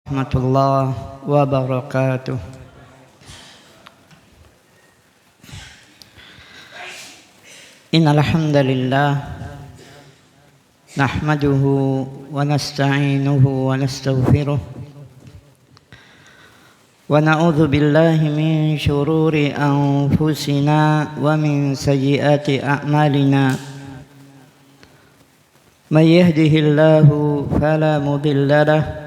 Warahmatullahi wabarakatuh. Innal hamdalillah nahmaduhu wa nasta'inuhu wa nastaghfiruh wa na'udzu billahi min syururi anfusina wa min sayyiati a'malina. May yahdihillahu fala mudilla lahu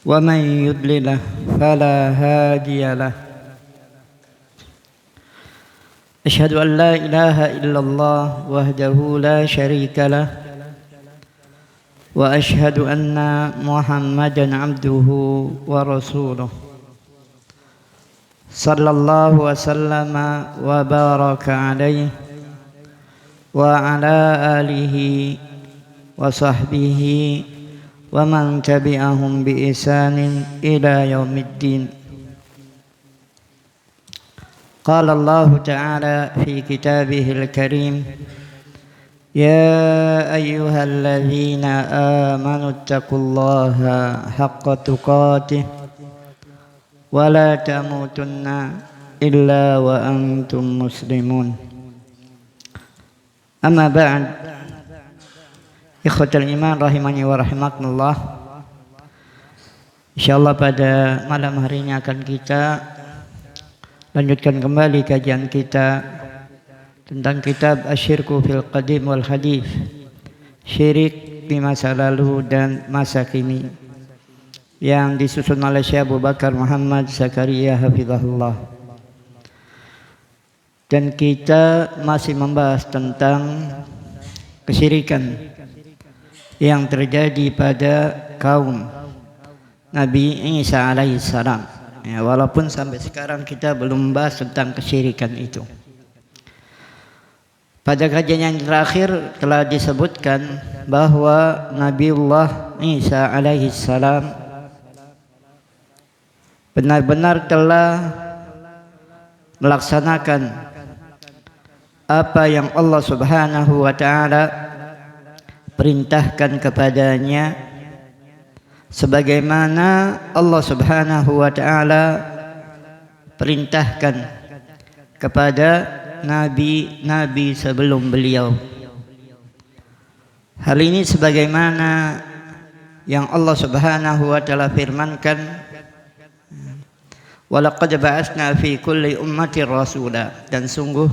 wa man yudlil fala hadiya lahu. Asyhadu an la ilaha illallah wahdahu la syarika lah wa asyhadu anna Muhammadan abduhu wa rasuluh sallallahu wa sallama wa baraka alaihi wa ala alihi wa sahbihi wa man tabi'ahum bi ihsanin ila yaumiddin. Qala Allah Ta'ala fi kitabihil karim, ya ayyuhalladzina amanu taqullaha haqqa tuqatih wa la tamutunna illa wa antum muslimun. Amma ba'd. Ikhwatul iman rahimani wa rahimakumullah. Insyaallah pada malam hari ini akan kita lanjutkan kembali kajian kita tentang kitab Asyirku fil Qadim wal Hadith, syirik di masa lalu dan masa kini, yang disusun oleh Syekh Abu Bakar Muhammad Zakaria hafizahullah. Dan kita masih membahas tentang kesyirikan yang terjadi pada kaum Nabi Isa alaihissalam. Ya, walaupun sampai sekarang kita belum membahas tentang kesyirikan itu. Pada kajian yang terakhir telah disebutkan bahwa Nabiullah Isa alaihissalam benar-benar telah melaksanakan apa yang Allah Subhanahu wa ta'ala perintahkan kepadanya, sebagaimana Allah Subhanahu wa ta'ala perintahkan kepada nabi-nabi sebelum beliau. Hal ini sebagaimana yang Allah Subhanahu wa ta'ala firmankan, walaqad ba'atsna fi kulli ummatin rasula, dan sungguh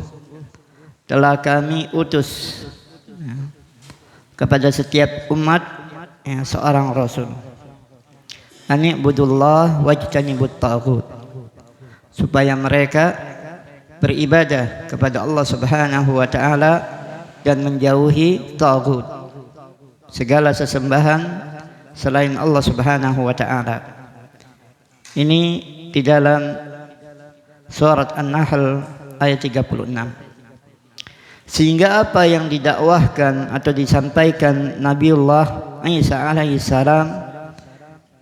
telah kami utus kepada setiap umat seorang rasul. Ani budullah wajtanibut taghut, supaya mereka beribadah kepada Allah Subhanahu wa ta'ala dan menjauhi taghut, segala sesembahan selain Allah Subhanahu wa ta'ala. Ini di dalam surat An-Nahl ayat 36. Sehingga apa yang didakwahkan atau disampaikan Nabiullah Isa alaihissalam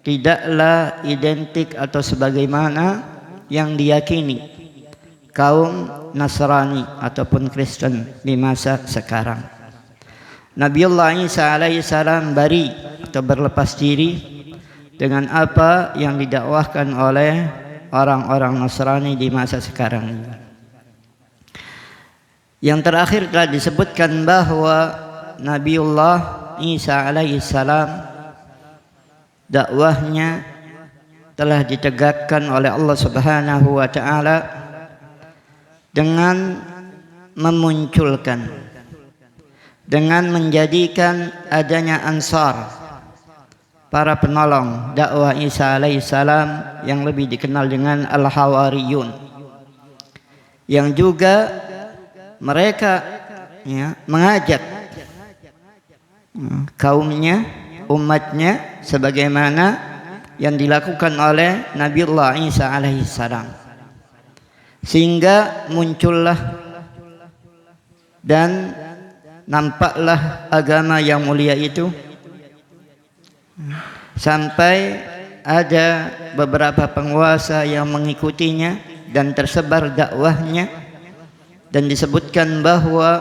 tidaklah identik atau sebagaimana yang diyakini kaum Nasrani ataupun Kristen di masa sekarang. Nabiullah Isa alaihissalam bari atau berlepas diri dengan apa yang didakwahkan oleh orang-orang Nasrani di masa sekarang ini. Yang terakhir telah disebutkan bahwa Nabiullah Isa alaihissalam dakwahnya telah ditegakkan oleh Allah Subhanahu wa ta'ala dengan memunculkan, dengan menjadikan adanya Ansar, para penolong dakwah Isa alaihissalam yang lebih dikenal dengan Al-Hawariyun, yang juga mereka mengajak kaumnya, umatnya, sebagaimana yang dilakukan oleh Nabiullah Isa alaihissalam. Sehingga muncullah dan nampaklah agama yang mulia itu, sampai ada beberapa penguasa yang mengikutinya dan tersebar dakwahnya. Dan disebutkan bahwa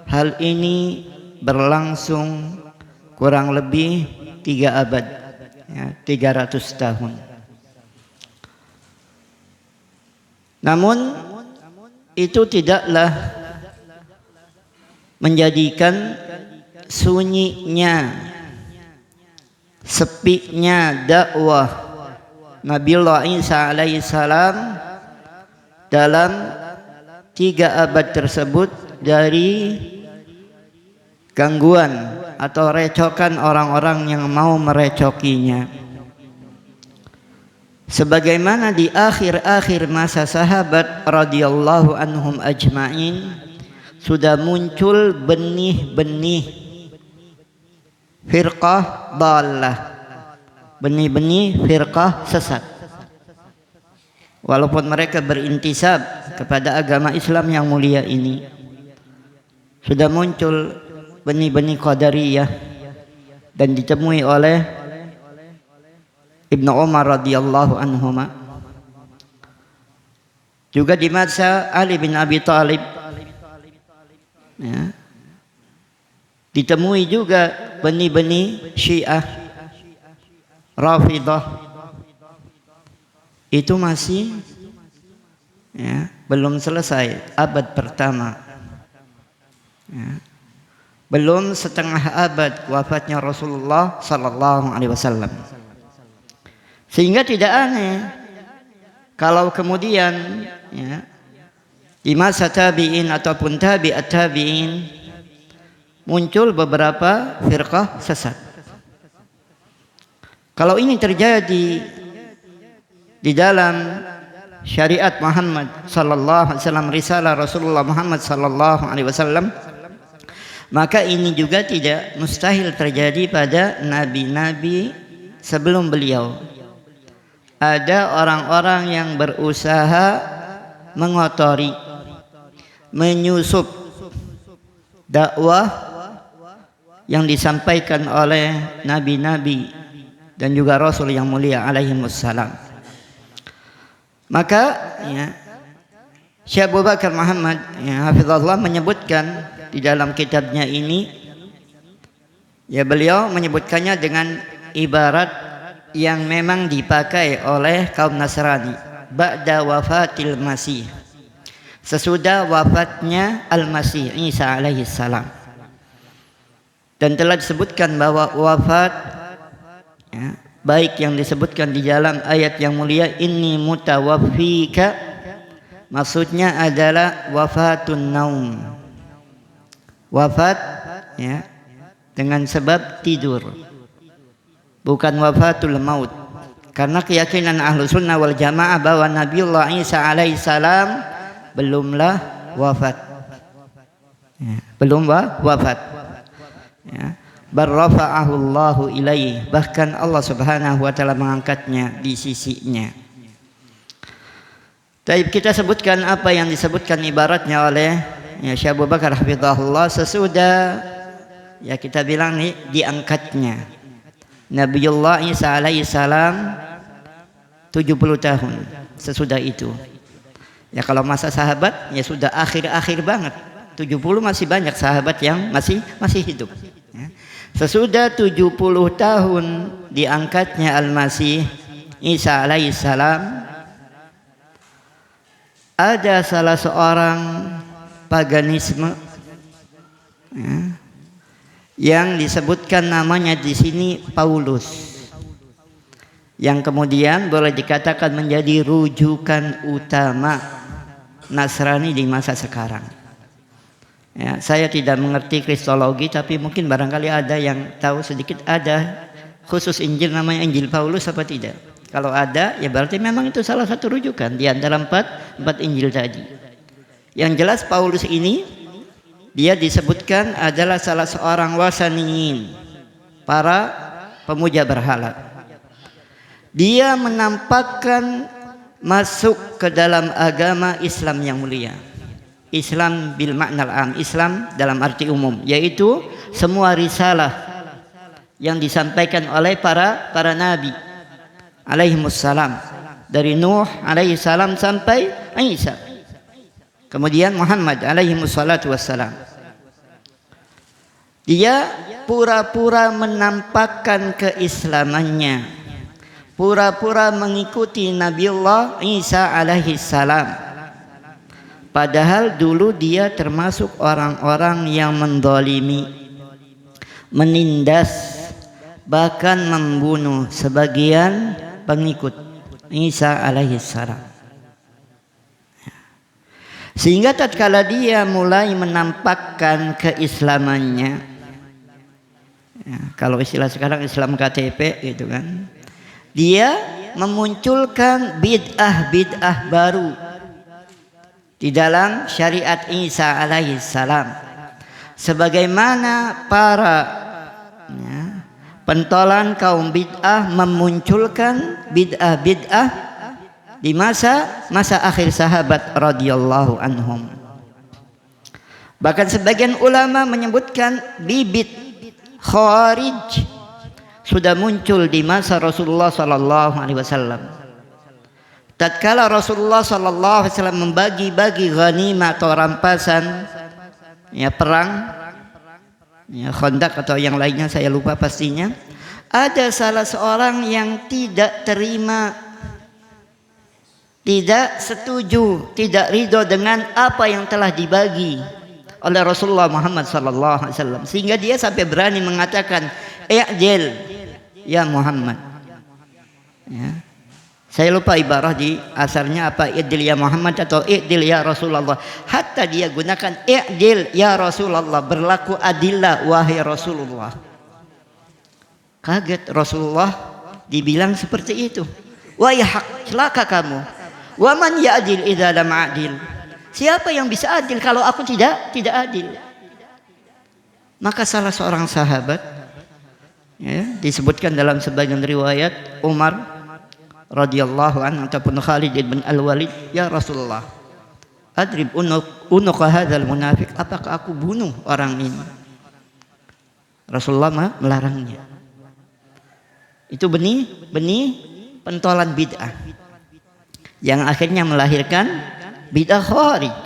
hal ini berlangsung kurang lebih 3 abad. ya, 300 tahun. Namun itu tidaklah menjadikan sunyinya, sepinya dakwah Nabiullah Isa alaihissalam dalam 3 abad tersebut dari gangguan atau recokan orang-orang yang mau merecokinya. Sebagaimana di akhir-akhir masa sahabat radhiyallahu anhum ajma'in sudah muncul benih-benih firqah dhalah, benih-benih firqah sesat. Walaupun mereka berintisab kepada agama Islam yang mulia ini, sudah muncul benih-benih qadariyah dan ditemui oleh Ibnu Umar radhiyallahu anhuma. Juga di masa Ali bin Abi Thalib, ya, ditemui juga benih-benih Syiah, Rafidah. Itu masih, ya, belum selesai abad pertama, ya. Belum setengah abad wafatnya Rasulullah sallallahu alaihi wasallam. Sehingga tidak aneh kalau kemudian, ya, di masa tabi'in ataupun tabi'at tabi'in muncul beberapa firqah sesat. Kalau ini terjadi di dalam syariat Muhammad sallallahu alaihi wasallam, risalah Rasulullah Muhammad sallallahu alaihi wasallam, maka ini juga tidak mustahil terjadi pada nabi-nabi sebelum beliau. Ada orang-orang yang berusaha mengotori, menyusup dakwah yang disampaikan oleh nabi-nabi dan juga rasul yang mulia alaihimussalam. Maka, ya, Syekh Abu Bakar Muhammad, ya, hafizahullah, menyebutkan di dalam kitabnya ini, ya, beliau menyebutkannya dengan ibarat yang memang dipakai oleh kaum Nasrani ba'da wafatil Masih, sesudah wafatnya Al-Masih Isa alaihi salam. Dan telah disebutkan bahwa wafat, ya, baik yang disebutkan di dalam ayat yang mulia inni mutawaffika, maksudnya adalah wafatun naum, wafat, ya, dengan sebab tidur, bukan wafatul maut. Karena keyakinan ahlu sunnah wal jamaah bahwa Nabiullah Isa alaihissalam belumlah wafat, ya, belum wafat, ya. Barrafa'ahu Allahu ilaih, bahkan Allah subhanahu wa ta'ala mengangkatnya di sisinya. Taib, kita sebutkan apa yang disebutkan ibaratnya oleh, ya, Syekh Abu Bakar hafizahullah sesudah, ya, kita bilang nih diangkatnya Nabiullah Isa alaihissalam 70 tahun sesudah itu. Ya, kalau masa sahabat, ya, sudah akhir-akhir banget. 70 masih banyak sahabat yang masih hidup, ya. Sesudah 70 tahun diangkatnya Al-Masih Isa alaihissalam, ada salah seorang paganisme, ya, yang disebutkan namanya di sini Paulus, yang kemudian boleh dikatakan menjadi rujukan utama Nasrani di masa sekarang. Ya, saya tidak mengerti kristologi, tapi mungkin barangkali ada yang tahu sedikit, ada khusus Injil namanya Injil Paulus apa tidak? Kalau ada, ya berarti memang itu salah satu rujukan di antara empat Injil tadi. Yang jelas Paulus ini, dia disebutkan adalah salah seorang wasaniyin, para pemuja berhala. Dia menampakkan masuk ke dalam agama Islam yang mulia. Islam bil makna al-am, Islam dalam arti umum, yaitu semua risalah yang disampaikan oleh para nabi alaihimussalam, dari Nuh alaihissalam sampai Isa, kemudian Muhammad alaihimussalatu wassalam. Dia pura-pura menampakkan keislamannya, pura-pura mengikuti Nabiullah Isa alaihi salam. Padahal dulu dia termasuk orang-orang yang mendolimi, menindas, bahkan membunuh sebagian pengikut Isa alaihi salam. Sehingga tatkala dia mulai menampakkan keislamannya, ya, kalau istilah sekarang Islam KTP gitu kan, dia memunculkan bid'ah baru di dalam syariat Isa alaihi salam, sebagaimana para pentolan kaum bid'ah memunculkan bid'ah di masa akhir sahabat radhiyallahu anhum. Bahkan sebagian ulama menyebutkan bibit khawarij sudah muncul di masa Rasulullah sallallahu alaihi wasallam. Tatkala Rasulullah sallallahu alaihi wasallam membagi-bagi ghanimah atau rampasan ya perang, ya Khandaq atau yang lainnya saya lupa pastinya, ada salah seorang yang tidak terima, tidak setuju, tidak ridho dengan apa yang telah dibagi oleh Rasulullah Muhammad sallallahu alaihi wasallam, sehingga dia sampai berani mengatakan i'dil ya Muhammad. Ya. Saya lupa ibarah di asarnya apa, i'dil ya Muhammad atau i'dil ya Rasulullah. Hatta dia gunakan i'dil ya Rasulullah, berlaku adillah wahai Rasulullah. Kaget Rasulullah dibilang seperti itu. Wayhak, celaka kamu. Wa man ya'dil idza lam a'dil. Siapa yang bisa adil kalau aku tidak adil? Maka salah seorang sahabat, ya, disebutkan dalam sebagian riwayat Umar radhiyallahu anhu ataupun Khalid bin Al-Walid, ya Rasulullah, adrib unuqa hadzal munafiq, apakah aku bunuh orang ini? Rasulullah melarangnya. Itu benih pentolan bid'ah yang akhirnya melahirkan bid'ah khawarij.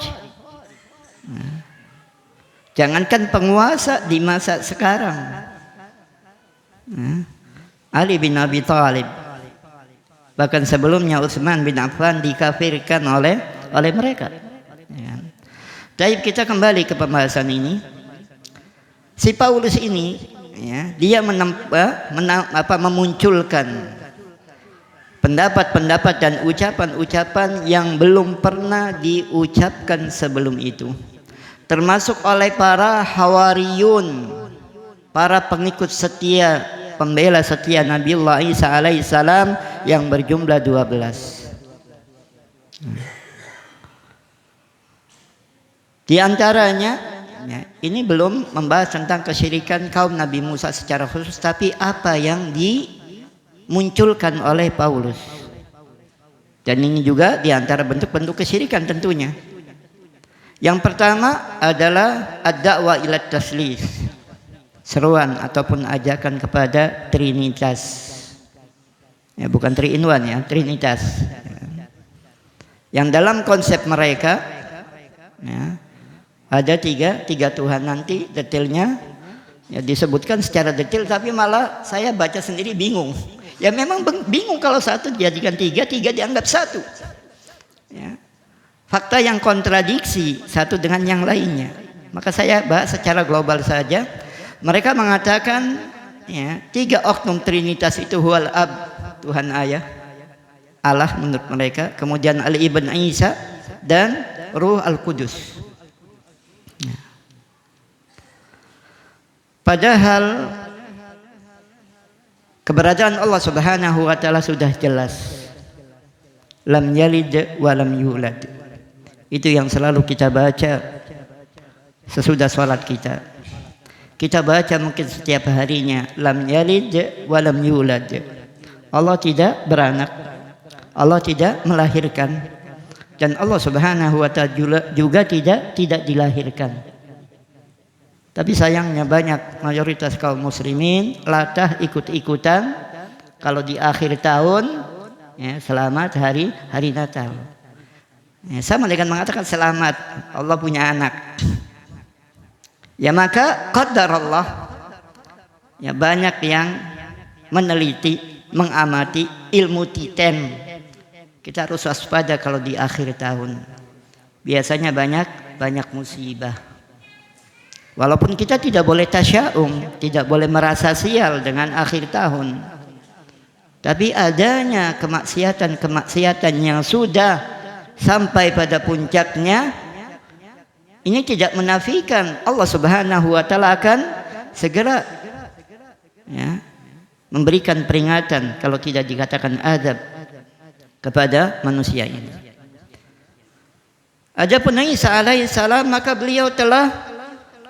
Jangankan penguasa di masa sekarang, Ali bin Abi Thalib, bahkan sebelumnya Utsman bin Affan dikafirkan oleh mereka. Baik, kita kembali ke pembahasan ini. Si Paulus ini, ya, dia memunculkan pendapat-pendapat dan ucapan-ucapan yang belum pernah diucapkan sebelum itu, termasuk oleh para hawariyun, para pengikut setia, pembela setia Nabiullah Isa alaihi salam yang berjumlah 12. Di antaranya, ya, ini belum membahas tentang kesyirikan kaum Nabi Musa secara khusus, tapi apa yang dimunculkan oleh Paulus. Dan ini juga diantara bentuk-bentuk kesyirikan tentunya. Yang pertama adalah ad-da'wa ila taslis, seruan ataupun ajakan kepada Trinitas. Ya, bukan three-in-one ya, Trinitas. Yang dalam konsep mereka, ya, ada tiga Tuhan. Nanti detailnya ya disebutkan secara detail, tapi malah saya baca sendiri bingung. Ya memang bingung kalau satu dijadikan tiga dianggap satu. Ya. Fakta yang kontradiksi satu dengan yang lainnya. Maka saya bahas secara global saja. Mereka mengatakan, ya, 3 oknum Trinitas itu huwal ab, Tuhan ayah, Allah menurut mereka, kemudian Ali ibn Isa dan Ruh Al-Qudus. Ya. Padahal keberadaan Allah Subhanahu wa taala sudah jelas. Lam yalid wa lam yulad. Itu yang selalu kita baca sesudah sholat kita. Kita baca mungkin setiap harinya, lam yalid wa lam yulad. Allah tidak beranak, Allah tidak melahirkan, dan Allah Subhanahu wa taala juga tidak dilahirkan. Tapi sayangnya banyak mayoritas kaum muslimin latah ikut-ikutan kalau di akhir tahun, ya, selamat hari Natal. Ya, sama dengan mengatakan selamat Allah punya anak. Ya maka qadarullah, ya banyak yang meneliti, mengamati ilmu titen. Kita harus waspada kalau di akhir tahun. Biasanya banyak musibah. Walaupun kita tidak boleh tasya'um, tidak boleh merasa sial dengan akhir tahun. Tapi adanya kemaksiatan yang sudah sampai pada puncaknya, ini tidak menafikan Allah Subhanahu wa taala akan segera memberikan peringatan kalau tidak dikatakan azab kepada manusia ini. Adapun Isa alaihissalam, maka beliau telah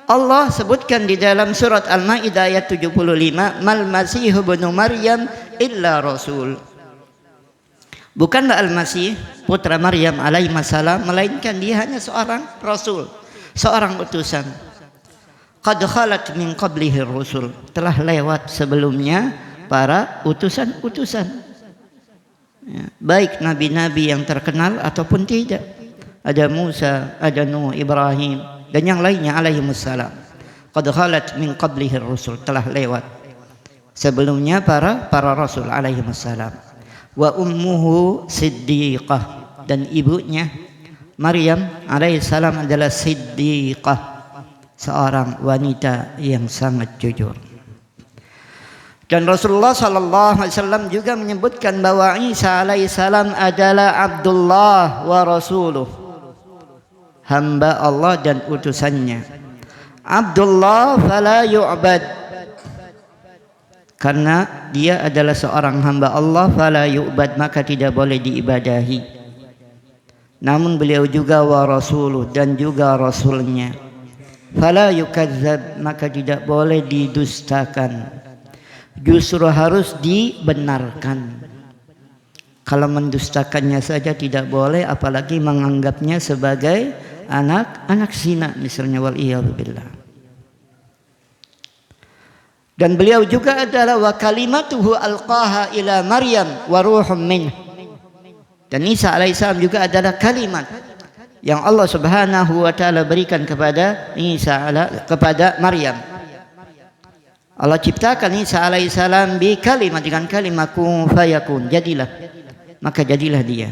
Allah sebutkan di dalam surat Al-Maidah ayat 75, mal masihu ibnu Maryam illa rasul. Bukanlah Al-Masih putra Maryam alaihi salam, melainkan dia hanya seorang rasul, seorang utusan. Qad khalat min qablihi rusul, telah lewat sebelumnya para utusan-utusan. Ya, baik nabi-nabi yang terkenal ataupun tidak. Ada Musa, ada Nuh, Ibrahim, dan yang lainnya alaihimussalam. Qad khalat min qablihi rusul, telah lewat sebelumnya para rasul alaihimussalam. Wa ummuhu siddiqah, dan ibunya Maryam alaihissalam adalah siddiqah, seorang wanita yang sangat jujur. Dan Rasulullah sallallahu alaihi wasallam juga menyebutkan bahwa Isa alaihissalam adalah Abdullah wa rasuluh, hamba Allah dan utusannya. Abdullah fala yu'bad, karena dia adalah seorang hamba Allah, fala yu'bad, maka tidak boleh diibadahi. Namun beliau juga wa rasuluh, dan juga rasulnya. Fala yukadzab, maka tidak boleh didustakan, justru harus dibenarkan. Kalau mendustakannya saja tidak boleh, apalagi menganggapnya sebagai anak zina misalnya, wal iyadzubillah. Dan beliau juga adalah wa kalimatuhu alqaha ila Maryam wa ruhum min. Dan Isa alaihissalam juga adalah kalimat yang Allah Subhanahu wa taala berikan kepada kepada Maryam. Allah ciptakan Isa alaihissalam bi kalimat, dengan kalimat kun fayakun, jadilah, maka jadilah dia.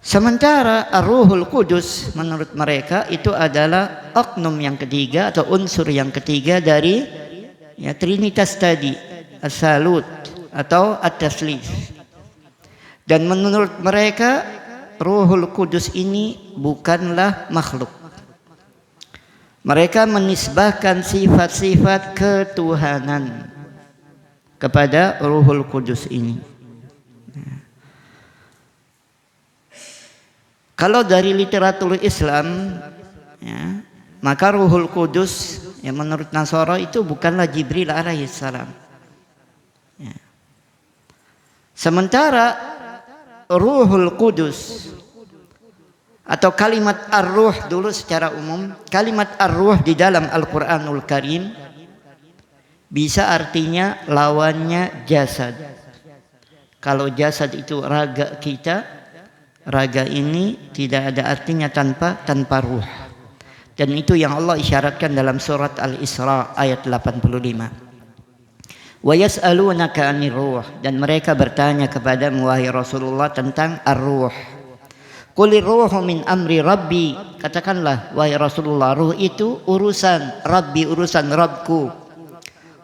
Sementara Ar-Ruhul Qudus menurut mereka itu adalah oknum yang ketiga atau unsur yang ketiga dari Trinitas tadi, as-salut atau at-taslis. Dan menurut mereka Ruhul Qudus ini bukanlah makhluk. Mereka menisbahkan sifat-sifat ketuhanan kepada Ruhul Qudus ini. Kalau dari literatur Islam, maka Ruhul Qudus yang menurut Nasara itu bukanlah Jibril alaihissalam. Sementara Ruhul Qudus atau kalimat ar-ruh dulu secara umum, kalimat ar-ruh di dalam Al-Quranul Karim bisa artinya lawannya jasad. Kalau jasad itu raga kita, raga ini tidak ada artinya tanpa ruh. Dan itu yang Allah isyaratkan dalam surat Al-Isra ayat 85. Wa yas'alunaka 'anir ruh, dan mereka bertanya kepadamu wahai Rasulullah tentang ar-ruh. Qulir ruhu min amri rabbi, katakanlah wahai Rasulullah, ruh itu urusan Rabbi, urusan Rabbku,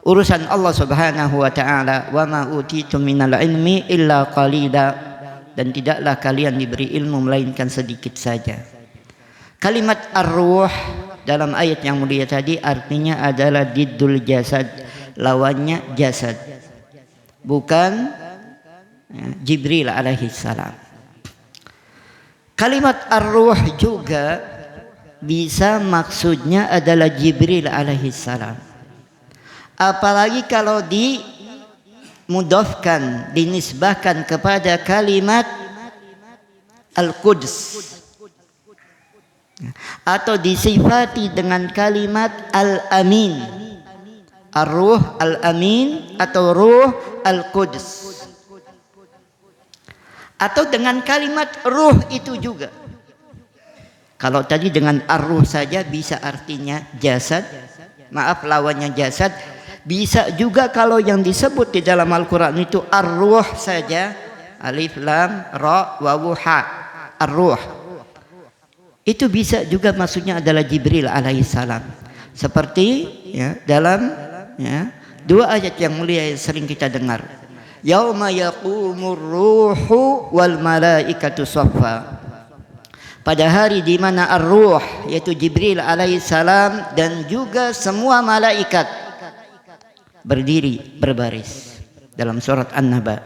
urusan Allah Subhanahu wa taala. Wa ma utitum minal ilmi illa qalila, dan tidaklah kalian diberi ilmu melainkan sedikit saja. Kalimat ar-ruh dalam ayat yang mulia tadi artinya adalah diddul jasad, lawannya jasad, bukan Jibril alaihi salam. Kalimat ar-ruh juga bisa maksudnya adalah Jibril alaihi salam. Apalagi kalau dimudhafkan, dinisbahkan kepada kalimat Al-Quds, atau disifati dengan kalimat Al-Amin. Ar-Ruh Al-Amin atau Ruh Al-Quds, atau dengan kalimat ruh itu juga. Kalau tadi dengan ar-ruh saja bisa artinya jasad, lawannya jasad. Bisa juga kalau yang disebut di dalam Al-Quran itu ar-ruh saja, alif lam ra wawu ha, ar-ruh. Itu bisa juga maksudnya adalah Jibril alaihissalam. Seperti ya, dalam ya, dua ayat yang mulia yang sering kita dengar. Yauma yaqumur ruhu wal malaikatu shaffa. Pada hari di mana ar-ruh yaitu Jibril alaihissalam dan juga semua malaikat berdiri berbaris dalam surat An-Naba.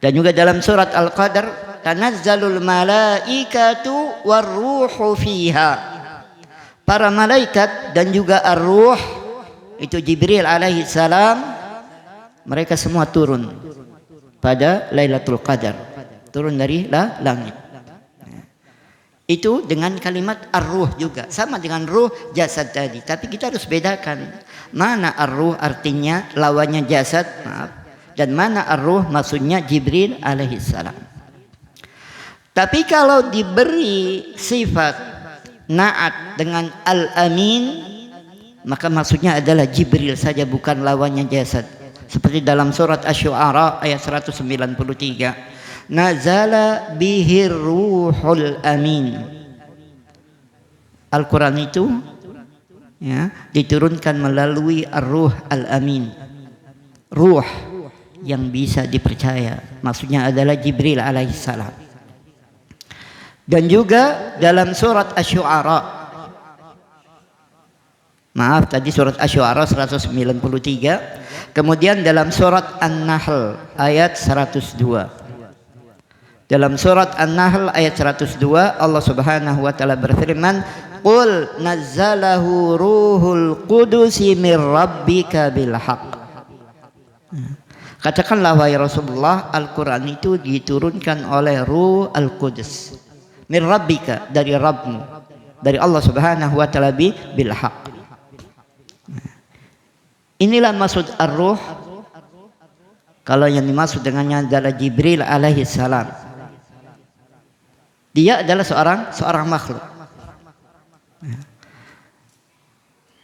Dan juga dalam surat Al-Qadr, tanazzalul malaikatu war-ruhu fiha. Para malaikat dan juga ar-ruh itu Jibril alaihissalam, mereka semua turun pada Lailatul Qadar, turun dari langit. Itu dengan kalimat ar-ruh juga, sama dengan ruh jasad tadi. Tapi kita harus bedakan mana ar-ruh artinya lawannya jasad, maaf, dan mana ar-ruh maksudnya Jibril alaihissalam. Tapi kalau diberi sifat na'at dengan al-amin, maka maksudnya adalah Jibril saja, bukan lawannya jasad. Seperti dalam surat Asy-Syu'ara ayat 193. Nazala bihir ruhul amin. Al-Quran itu ya, diturunkan melalui ar-ruh al-amin, ruh yang bisa dipercaya, maksudnya adalah Jibril alaihissalam. Dan juga dalam surat Asy-Syu'ara, maaf tadi surat Asy-Syu'ara 193, kemudian dalam surat An-Nahl ayat 102. Dalam surat An-Nahl ayat 102 Allah Subhanahu wa taala berfirman, "Qul nazzalahu ruhul qudusi mir rabbika bil haqq." Katakanlah wahai Rasulullah, Al-Qur'an itu diturunkan oleh Ruh Al-Qudus, mir rabbika, dari Rabbmu, dari Allah Subhanahu wa taala bil haqq. Inilah maksud ar-ruh. Kalau yang dimaksud dengannya adalah Jibril alaihi salam. Dia adalah seorang makhluk.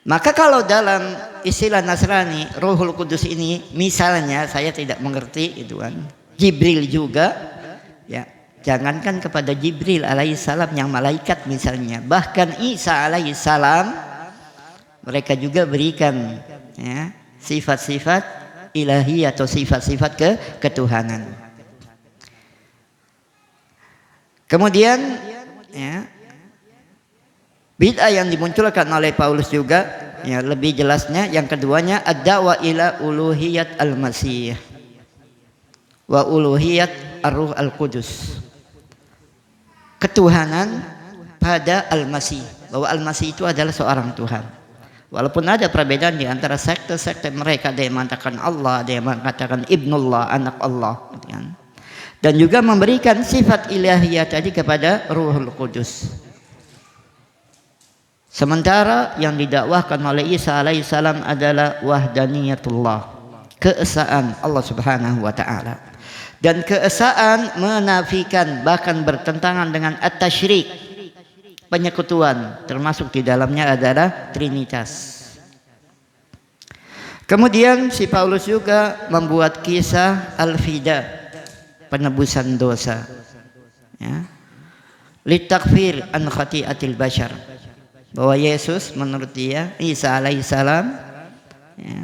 Maka kalau dalam istilah Nasrani Ruhul Kudus ini, misalnya saya tidak mengerti itu kan, Jibril juga, ya jangankan kepada Jibril alaihissalam yang malaikat misalnya, bahkan Isa alaihissalam mereka juga berikan ya, sifat-sifat ilahi atau sifat-sifat ketuhanan. Kemudian ya, bid'ah yang dimunculkan oleh Paulus juga ya, lebih jelasnya yang keduanya ad-da'wa ila uluhiyat al-masih wa uluhiyat ar-ruh al-qudus, ketuhanan pada al-masih, bahwa al-masih itu adalah seorang Tuhan. Walaupun ada perbedaan di antara sekte-sekte mereka, ada yang mengatakan Allah, ada yang mengatakan Ibnullah, anak Allah gitu kan. Dan juga memberikan sifat ilahiyah tadi kepada Ruhul Qudus. Sementara yang didakwahkan oleh Isa alaihissalam adalah wahdaniyatullah, keesaan Allah Subhanahu wa taala. Dan keesaan menafikan, bahkan bertentangan dengan at-tasyrik, penyekutuan, termasuk di dalamnya adalah trinitas. Kemudian si Paulus juga membuat kisah al-fida, penebusan dosa ya, litakfir an khati'atil bashar, bahwa Yesus menurut dia, Isa alaihissalam ya,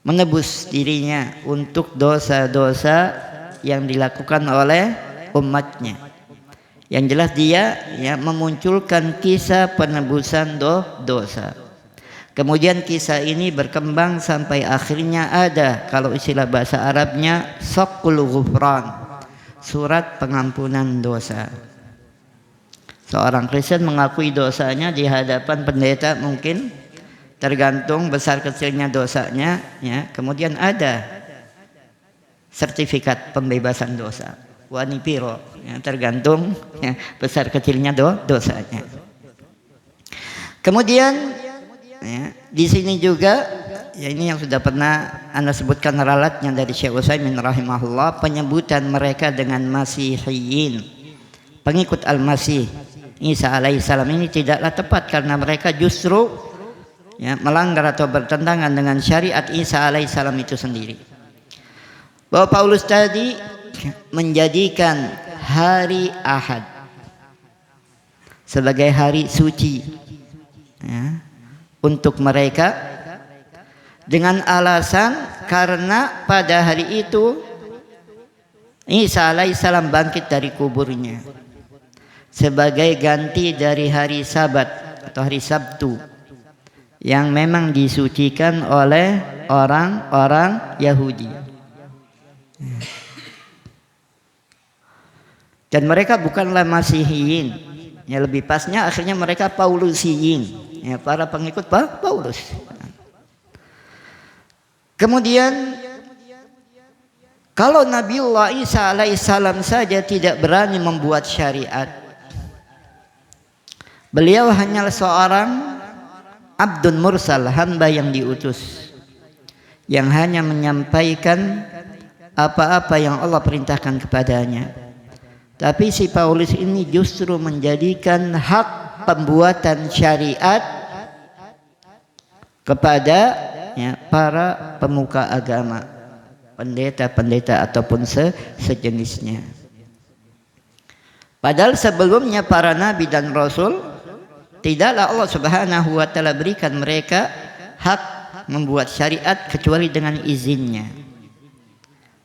menebus dirinya untuk dosa-dosa yang dilakukan oleh umatnya. Yang jelas dia ya, memunculkan kisah penebusan dosa. Kemudian kisah ini berkembang sampai akhirnya ada, kalau istilah bahasa Arabnya, Saqul Ghufran, surat pengampunan dosa. Seorang Kristen mengakui dosanya di hadapan pendeta, mungkin tergantung besar kecilnya dosanya ya. Kemudian ada sertifikat pembebasan dosa, wanipiro ya, tergantung ya, besar kecilnya dosanya. Kemudian ya, di sini juga ya, ini yang sudah pernah Anda sebutkan ralatnya dari Syekh Utsaimin rahimahullah, penyebutan mereka dengan Masihiyin, pengikut Al-Masih Isa alaihissalam, ini tidaklah tepat karena mereka justru ya, melanggar atau bertentangan dengan syariat Isa alaihissalam itu sendiri. Bahwa Paulus tadi menjadikan hari Ahad sebagai hari suci, ya, untuk mereka dengan alasan karena pada hari itu Isa alaihissalam bangkit dari kuburnya sebagai ganti dari hari Sabat atau hari Sabtu yang memang disucikan oleh orang-orang Yahudi. Dan mereka bukanlah Masihiyin, ya, lebih pasnya akhirnya mereka Paulusiyin, ya, para pengikut Paulus. Kemudian kalau Nabiullah Isa alaihissalam saja tidak berani membuat syariat, beliau hanyalah seorang abdun mursal, hamba yang diutus, yang hanya menyampaikan apa-apa yang Allah perintahkan kepadanya. Tapi si Paulus ini justru menjadikan hak pembuatan syariat kepada, ya, para pemuka agama, pendeta-pendeta ataupun sejenisnya. Padahal sebelumnya para nabi dan rasul tidaklah Allah Subhanahu wa taala berikan mereka hak membuat syariat kecuali dengan izinnya.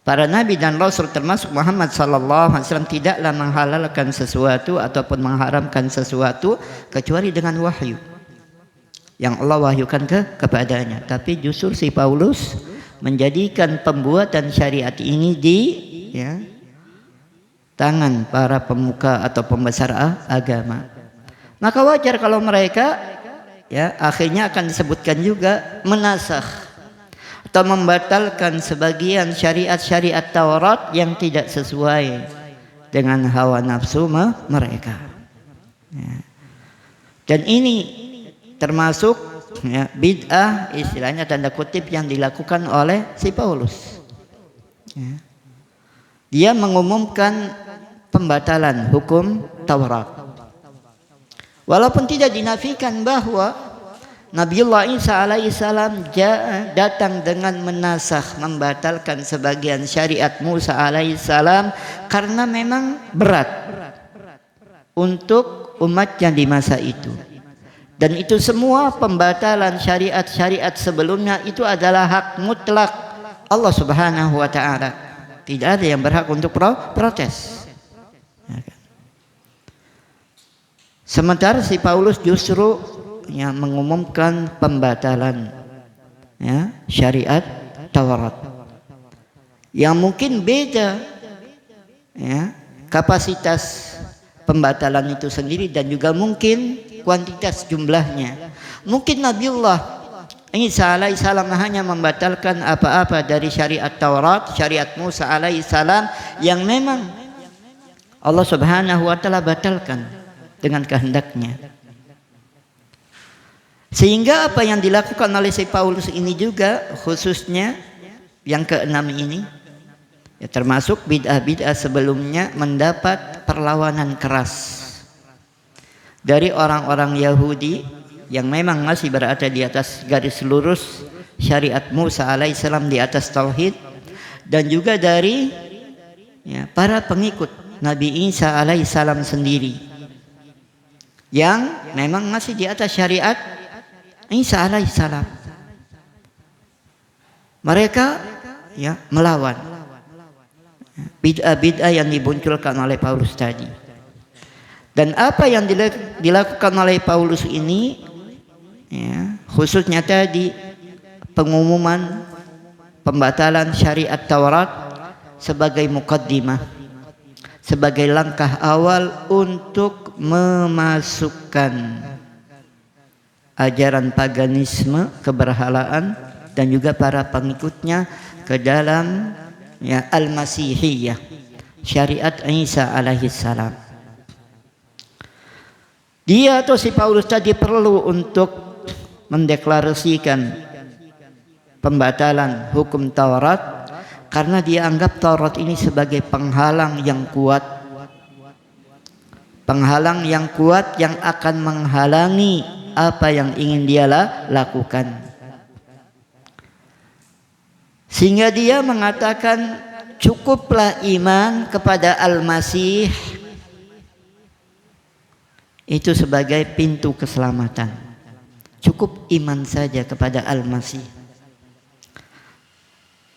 Para nabi dan rasul termasuk Muhammad sallallahu alaihi wasallam tidaklah menghalalkan sesuatu ataupun mengharamkan sesuatu kecuali dengan wahyu yang Allah wahyukan kepadanya. Tapi justru si Paulus menjadikan pembuatan syariat ini di, ya, tangan para pemuka atau pembesar agama. Maka wajar kalau mereka, ya, akhirnya akan disebutkan juga menasakh atau membatalkan sebagian syariat-syariat Taurat yang tidak sesuai dengan hawa nafsu mereka. Ya. Dan ini termasuk, ya, bid'ah, istilahnya tanda kutip, yang dilakukan oleh si Paulus. Ya. Dia mengumumkan pembatalan hukum Taurat, walaupun tidak dinafikan bahwa Nabiullah Isa alaihissalam datang dengan menasakh, membatalkan sebagian syariat Musa alaihissalam karena memang berat untuk umatnya di masa itu. Dan itu semua pembatalan syariat-syariat sebelumnya itu adalah hak mutlak Allah Subhanahu wa taala. Tidak ada yang berhak untuk protes. Sementara si Paulus justru, ya, mengumumkan pembatalan, ya, syariat Taurat yang mungkin beda, ya, kapasitas pembatalan itu sendiri dan juga mungkin kuantitas jumlahnya. Mungkin Nabiullah Isa alaihissalam hanya membatalkan apa-apa dari syariat Taurat, syariat Musa alaihissalam yang memang Allah Subhanahu wa taala batalkan dengan kehendaknya. Sehingga apa yang dilakukan oleh si Paulus ini juga, khususnya yang keenam ini, ya, termasuk bid'ah-bid'ah sebelumnya, mendapat perlawanan keras dari orang-orang Yahudi yang memang masih berada di atas garis lurus syariat Musa alaihissalam, di atas tauhid, dan juga dari, ya, para pengikut Nabi Isa alaihissalam sendiri yang memang masih di atas syariat Isa alaihissalam. Mereka, ya, melawan bid'ah-bid'ah yang dimunculkan oleh Paulus tadi. Dan apa yang dilakukan oleh Paulus ini, ya, khususnya tadi pengumuman pembatalan syariat Taurat sebagai muqaddimah, sebagai langkah awal untuk memasukkan ajaran paganisme, keberhalaan, dan juga para pengikutnya ke dalam, ya, al-masihiyah, syariat Isa alaihissalam. Dia atau si Paulus tadi perlu untuk mendeklarasikan pembatalan hukum Taurat karena dia anggap Taurat ini sebagai penghalang yang kuat, penghalang yang kuat yang akan menghalangi apa yang ingin dia lakukan. Sehingga dia mengatakan cukuplah iman kepada Al-Masih itu sebagai pintu keselamatan. Cukup iman saja kepada Al-Masih.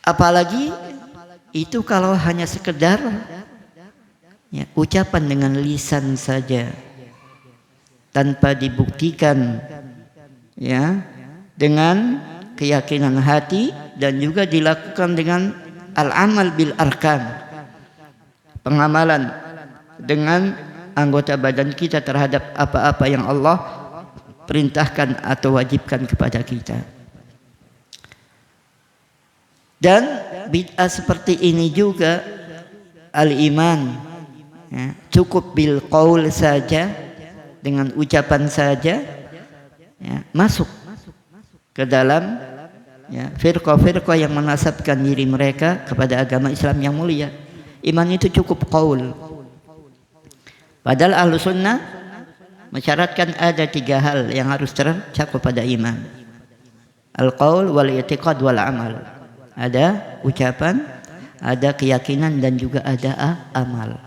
Apalagi itu kalau hanya sekedar ya, ucapan dengan lisan saja tanpa dibuktikan ya dengan keyakinan hati dan juga dilakukan dengan al-amal bil arkan, pengamalan dengan anggota badan kita terhadap apa-apa yang Allah perintahkan atau wajibkan kepada kita. Dan bid'ah seperti ini juga al-iman ya, cukup bil qaul saja, dengan ucapan saja ya, masuk ke dalam ya, firqah-firqah yang menasabkan diri mereka kepada agama Islam yang mulia. Iman itu cukup qaul. Padahal ahlu sunnah mensyaratkan ada 3 hal yang harus tercakup pada iman: al-qaul wal i'tiqad wal amal. Ada ucapan, ada keyakinan, dan juga ada amal.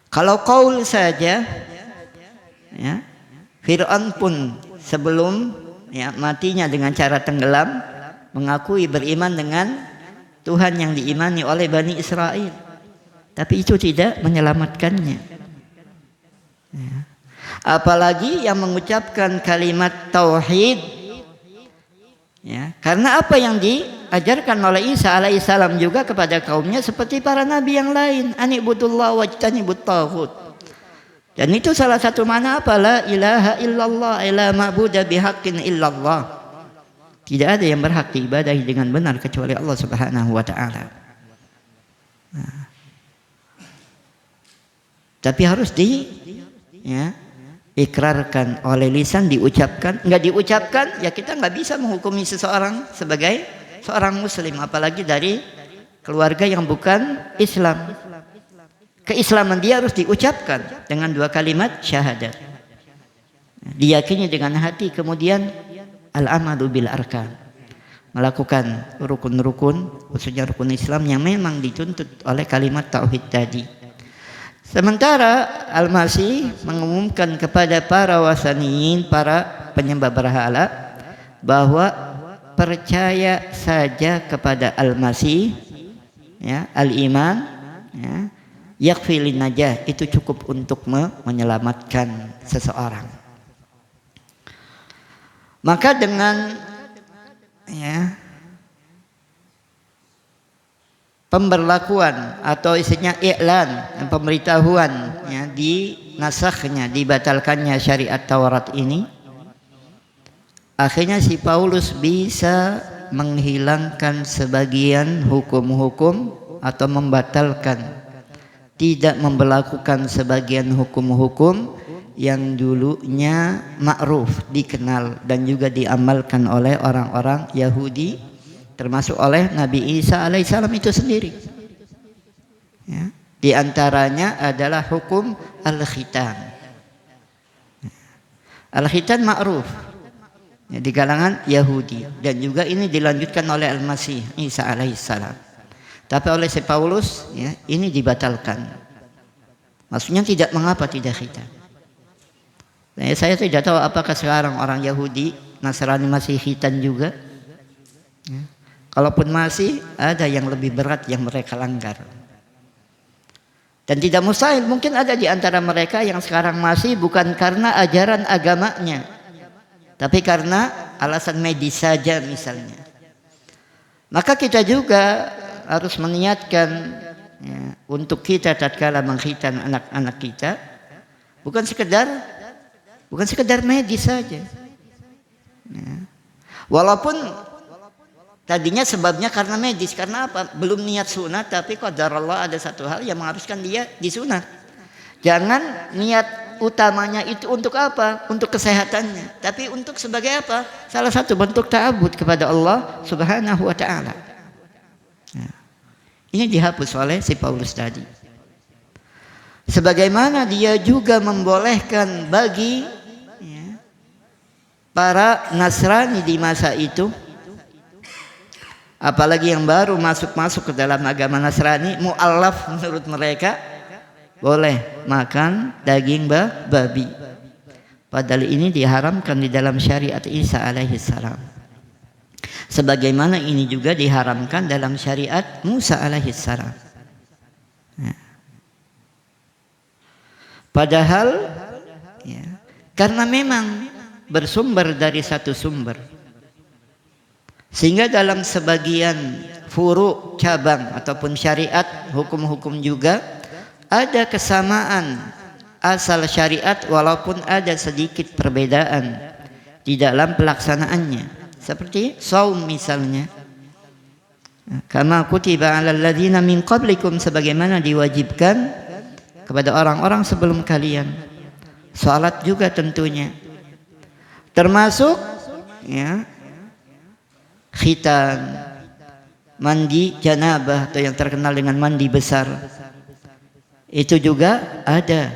Kalau qaul saja ya, Fir'aun pun sebelum ya, matinya dengan cara tenggelam mengakui beriman dengan Tuhan yang diimani oleh Bani Israel, tapi itu tidak menyelamatkannya ya. Apalagi yang mengucapkan kalimat tauhid ya, karena apa yang diajarkan oleh Isa alaihissalam juga kepada kaumnya seperti para nabi yang lain, anibudullah wajtanibut taghut. Dan itu salah satu makna apa? La ilaha illallah, la ma'budu bihaqqin illallah. Tidak ada yang berhak diibadahi dengan benar kecuali Allah Subhanahu wa taala. Nah. Tapi harus ya, ikrarkan oleh lisan, diucapkan. Enggak diucapkan ya kita enggak bisa menghukumi seseorang sebagai seorang muslim, apalagi dari keluarga yang bukan Islam. Keislaman dia harus diucapkan dengan 2 kalimat syahadat, diyakini dengan hati, kemudian al-amalu bil arkan, melakukan rukun-rukun, khususnya rukun Islam yang memang dituntut oleh kalimat tauhid tadi. Sementara Al-Masih mengumumkan kepada para wasaniyin, para penyembah berhala, bahwa percaya saja kepada Al-Masih ya, al-iman ya, yakfi lin najah, itu cukup untuk menyelamatkan seseorang. Maka dengan ya, pemberlakuan atau isinya iklan, pemberitahuan ya, di nasakhnya, dibatalkannya syariat Taurat ini, akhirnya si Paulus bisa menghilangkan sebagian hukum-hukum atau membatalkan, tidak memberlakukan sebagian hukum-hukum yang dulunya ma'ruf, dikenal dan juga diamalkan oleh orang-orang Yahudi, termasuk oleh Nabi Isa alaihissalam itu sendiri ya. Di antaranya adalah hukum al-khitan. Al-khitan ma'ruf ya, di kalangan Yahudi, dan juga ini dilanjutkan oleh Al-Masih Isa alaihissalam. Tapi oleh si Paulus ya, ini dibatalkan. Maksudnya tidak, mengapa tidak khitan. Nah, saya tidak tahu apakah sekarang orang Yahudi Nasrani masih khitan juga ya. Kalaupun masih, ada yang lebih berat yang mereka langgar. Dan tidak mustahil, mungkin ada di antara mereka yang sekarang masih bukan karena ajaran agamanya, tapi karena alasan medis saja misalnya. Maka kita juga harus meniatkan ya, untuk kita tatkala mengkhitan anak-anak kita, bukan sekedar medis saja ya. Walaupun tadinya sebabnya karena medis, karena apa? Belum niat sunat, tapi qadarullah ada satu hal yang mengharuskan dia disunat. Jangan niat utamanya itu untuk apa? Untuk kesehatannya, tapi untuk sebagai apa? Salah satu bentuk ta'abud kepada Allah Subhanahu wa taala. Nah, ini dihapus oleh si Paulus tadi. Sebagaimana dia juga membolehkan bagi ya, para Nasrani di masa itu, apalagi yang baru masuk ke dalam agama Nasrani, mu'allaf menurut mereka, boleh makan daging babi. Padahal ini diharamkan di dalam syariat Isa alaihissalam. Sebagaimana ini juga diharamkan dalam syariat Musa alaihissalam. Padahal ya, karena memang bersumber dari satu sumber, sehingga dalam sebagian furu cabang ataupun syariat hukum-hukum juga ada kesamaan asal syariat walaupun ada sedikit perbedaan di dalam pelaksanaannya. Seperti saum misalnya, kama kutiba 'alal ladzina min qablikum, sebagaimana diwajibkan kepada orang-orang sebelum kalian. Salat juga tentunya, termasuk ya, khitan, mandi janabah atau yang terkenal dengan mandi besar, itu juga ada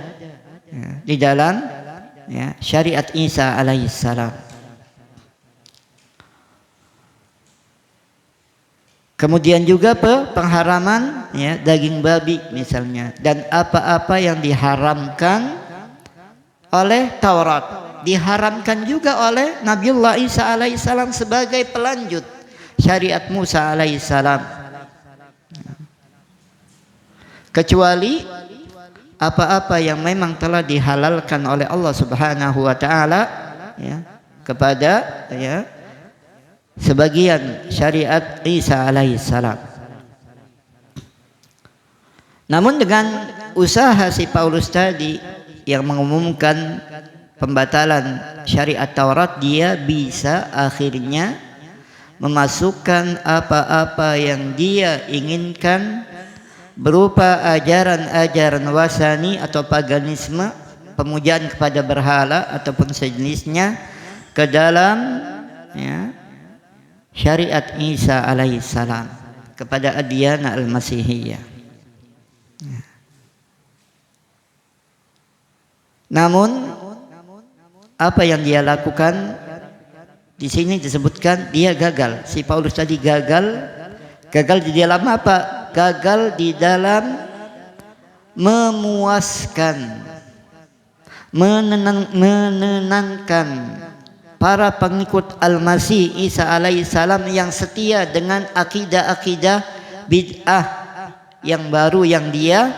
ya, di dalam ya, syariat Isa alaihissalam. Kemudian juga pengharaman ya, daging babi misalnya, dan apa-apa yang diharamkan oleh Taurat diharamkan juga oleh Nabiullah Isa alaihissalam sebagai pelanjut syariat Musa alaihissalam, kecuali apa-apa yang memang telah dihalalkan oleh Allah Subhanahu wa taala ya, kepada ya, sebagian syariat Isa alaihissalam. Namun dengan usaha si Paulus tadi yang mengumumkan pembatalan syariat Taurat, dia bisa akhirnya memasukkan apa-apa yang dia inginkan berupa ajaran-ajaran wasani atau paganisme, pemujaan kepada berhala ataupun sejenisnya ke dalam ya, syariat Isa alaihissalam, kepada adyana al-masihiyah. Namun apa yang dia lakukan di sini disebutkan dia gagal. Si Paulus tadi gagal di dalam apa? Gagal di dalam memuaskan, menenangkan para pengikut Al-Masih Isa alaihissalam yang setia dengan akidah-akidah bid'ah yang baru yang dia